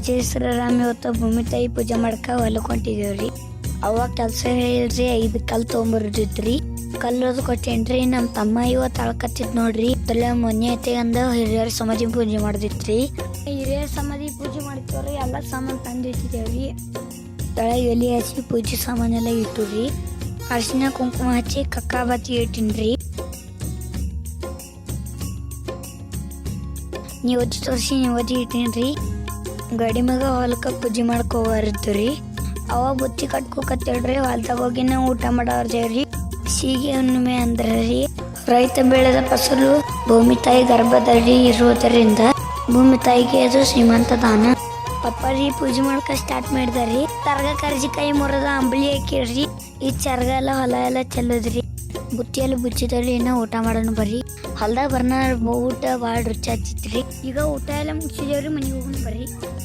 ಜೈ ಶ್ರೀರಾಮ್. ಇವತ್ತು ಭೂಮಿ ತಾಯಿ ಪೂಜೆ ಮಾಡಕ ಹೊಲಕ್ ಹೊಂಟಿದೇವ್ರಿ. ಅವಾಗ ಕೆಲ್ಸ ಹೇಳ್ರಿ 5 ಕಲ್ ತೊಗೊಂಬರ್ದಿತ್ರಿ. ಕಲ್ಲೋದು ಕೊಟ್ಟೇನ್ರಿ. ನಮ್ ತಮ್ಮ ಇವತ್ತು ಅಳ್ಕತ್ತಿದ್ ನೋಡ್ರಿ. ತಲೆ ಮೊನ್ನೆ ಐತೆಗಂದ ಹಿರಿಯರ ಸಮಾಧಿ ಪೂಜೆ ಮಾಡ್ದಿತ್ರಿ. ಹಿರಿಯರ ಸಮಾಧಿ ಪೂಜೆ ಮಾಡ್ತೇವ್ರಿ. ಎಲ್ಲ ಸಾಮಾನ್ ತಂದಿಟ್ಟಿದೇವ್ರಿ. ತಳಗ ಎಲಿ ಹಚ್ಚಿ ಪೂಜೆ ಸಾಮಾನೆಲ್ಲ ಇಟ್ಟುರಿ. ಅರಿಶಿನ ಕುಂಕುಮ ಹಚ್ಚಿ ಕಕ್ಕಾಬತ್ತಿ ಇಟ್ಟಿನ್ರಿ. ನೀವತ್ತಿ ತೋರಿಸಿ ನೀವತ್ತಿ ಇಟ್ಟೇನ್ರಿ. ಗಡಿ ಮಗ ಹೊಲಕ್ಕ ಪೂಜೆ ಮಾಡ್ಕೋಬಾರ್ದ್ರಿ. ಅವಾಗ ಬುತ್ತಿ ಕಟ್ಕೋಕತ್ತೇಳ್ರಿ. ಹೊಲ್ದಾಗ ಹೋಗಿ ನಾವು ಊಟ ಮಾಡೋರ್ದೇವ್ರಿ. ಸೀಗೆ ಹುಣ್ಣಿಮೆ ಅಂದ್ರಿ. ರೈತ ಬೆಳೆದ ಫಸಲು ಭೂಮಿ ತಾಯಿ ಗರ್ಭದಲ್ಲಿ ಇರುವುದರಿಂದ ಭೂಮಿ ತಾಯಿಗೆ ಅದು ಶ್ರೀಮಂತ ದಾನ. ಪಪ್ಪಾರಿ ಪೂಜೆ ಮಾಡ್ಕ ಸ್ಟಾರ್ಟ್ ಮಾಡಿದಾರಿ. ತರ್ಗ ಕರ್ಜಿಕಾಯಿ ಮುರದ ಅಂಬಲಿ ಹಾಕಿಡ್ರಿ. ಈ ಚರ್ಗ ಎಲ್ಲ ಹೊಲ ಎಲ್ಲ ಚೆಲ್ಲೋದ್ರಿ. ಬುತ್ತಿಯಲ್ಲಿ ಬುಚ್ಚಿದಲ್ಲಿ ಇನ್ನ ಊಟ ಮಾಡೋಣ ಬರ್ರಿ. ಹೊಲ್ದಾಗ ಬರ್ನ ಊಟ ಭಾಳ ರುಚಿ ಹಚ್ಚಿತ್ರಿ. ಈಗ ಊಟ ಎಲ್ಲ ಮುಗಿಸಿದೇವ್ರಿ. ಮನೆಗೆ ಹೋಗೋಣ ಬರ್ರಿ.